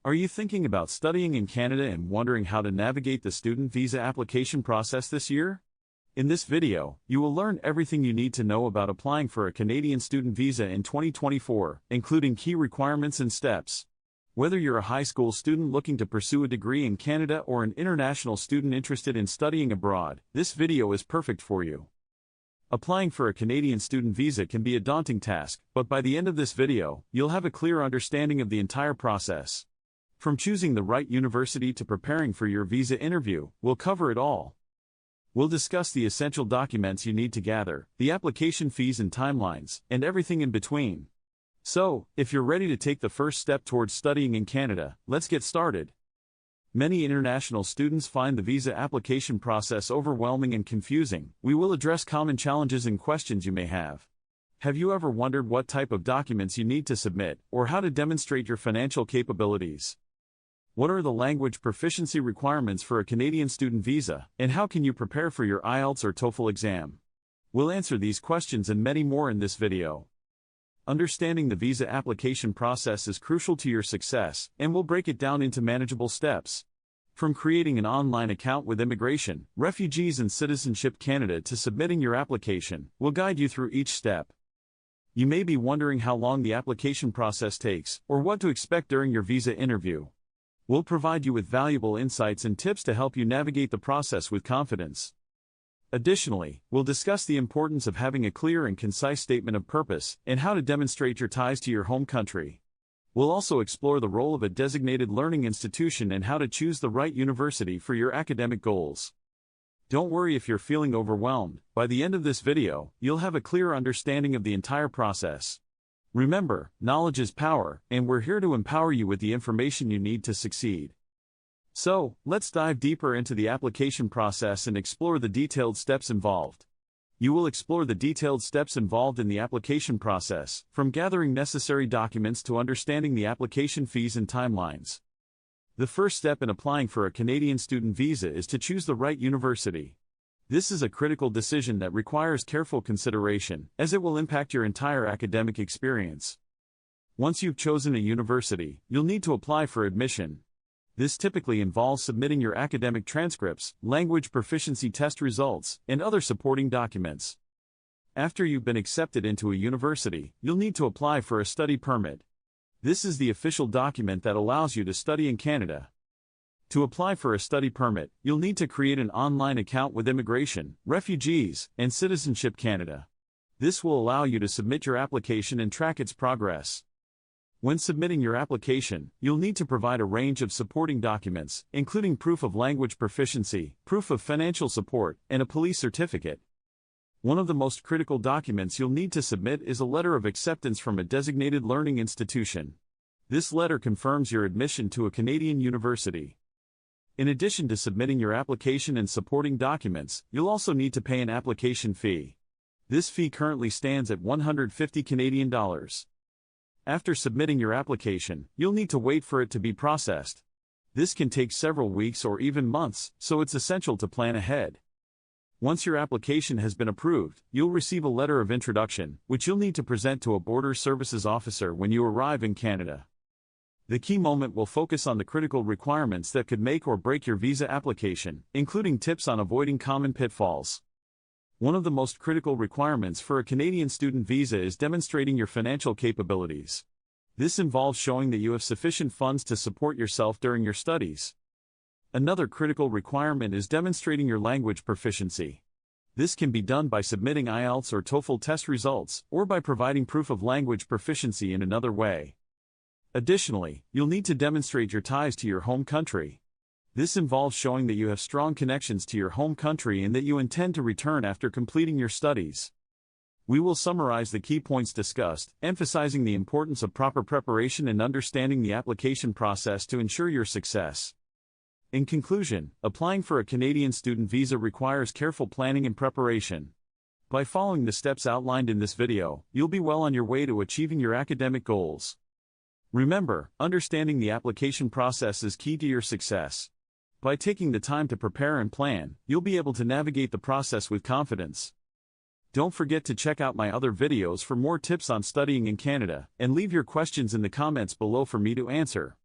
Are you thinking about studying in Canada and wondering how to navigate the student visa application process this year? In this video, you will learn everything you need to know about applying for a Canadian student visa in 2024, including key requirements and steps. Whether you're a high school student looking to pursue a degree in Canada or an international student interested in studying abroad, this video is perfect for you. Applying for a Canadian student visa can be a daunting task, but by the end of this video, you'll have a clear understanding of the entire process. From choosing the right university to preparing for your visa interview, we'll cover it all. We'll discuss the essential documents you need to gather, the application fees and timelines, and everything in between. So, if you're ready to take the first step towards studying in Canada, let's get started. Many international students find the visa application process overwhelming and confusing. We will address common challenges and questions you may have. Have you ever wondered what type of documents you need to submit, or how to demonstrate your financial capabilities? What are the language proficiency requirements for a Canadian student visa, and how can you prepare for your IELTS or TOEFL exam? We'll answer these questions and many more in this video. Understanding the visa application process is crucial to your success, and we'll break it down into manageable steps. From creating an online account with Immigration, Refugees and Citizenship Canada to submitting your application, we'll guide you through each step. You may be wondering how long the application process takes, or what to expect during your visa interview. We'll provide you with valuable insights and tips to help you navigate the process with confidence. Additionally, we'll discuss the importance of having a clear and concise statement of purpose and how to demonstrate your ties to your home country. We'll also explore the role of a designated learning institution and how to choose the right university for your academic goals. Don't worry if you're feeling overwhelmed. By the end of this video, you'll have a clear understanding of the entire process. Remember, knowledge is power, and we're here to empower you with the information you need to succeed. So, let's dive deeper into the application process and explore the detailed steps involved. You will explore the detailed steps involved in the application process, from gathering necessary documents to understanding the application fees and timelines. The first step in applying for a Canadian student visa is to choose the right university. This is a critical decision that requires careful consideration, as it will impact your entire academic experience. Once you've chosen a university, you'll need to apply for admission. This typically involves submitting your academic transcripts, language proficiency test results, and other supporting documents. After you've been accepted into a university, you'll need to apply for a study permit. This is the official document that allows you to study in Canada. To apply for a study permit, you'll need to create an online account with Immigration, Refugees, and Citizenship Canada. This will allow you to submit your application and track its progress. When submitting your application, you'll need to provide a range of supporting documents, including proof of language proficiency, proof of financial support, and a police certificate. One of the most critical documents you'll need to submit is a letter of acceptance from a designated learning institution. This letter confirms your admission to a Canadian university. In addition to submitting your application and supporting documents, you'll also need to pay an application fee. This fee currently stands at $150 Canadian. After submitting your application, you'll need to wait for it to be processed. This can take several weeks or even months, so it's essential to plan ahead. Once your application has been approved, you'll receive a letter of introduction, which you'll need to present to a border services officer when you arrive in Canada. The key moment will focus on the critical requirements that could make or break your visa application, including tips on avoiding common pitfalls. One of the most critical requirements for a Canadian student visa is demonstrating your financial capabilities. This involves showing that you have sufficient funds to support yourself during your studies. Another critical requirement is demonstrating your language proficiency. This can be done by submitting IELTS or TOEFL test results, or by providing proof of language proficiency in another way. Additionally, you'll need to demonstrate your ties to your home country. This involves showing that you have strong connections to your home country and that you intend to return after completing your studies. We will summarize the key points discussed, emphasizing the importance of proper preparation and understanding the application process to ensure your success. In conclusion, applying for a Canadian student visa requires careful planning and preparation. By following the steps outlined in this video, you'll be well on your way to achieving your academic goals. Remember, understanding the application process is key to your success. By taking the time to prepare and plan, you'll be able to navigate the process with confidence. Don't forget to check out my other videos for more tips on studying in Canada, and leave your questions in the comments below for me to answer.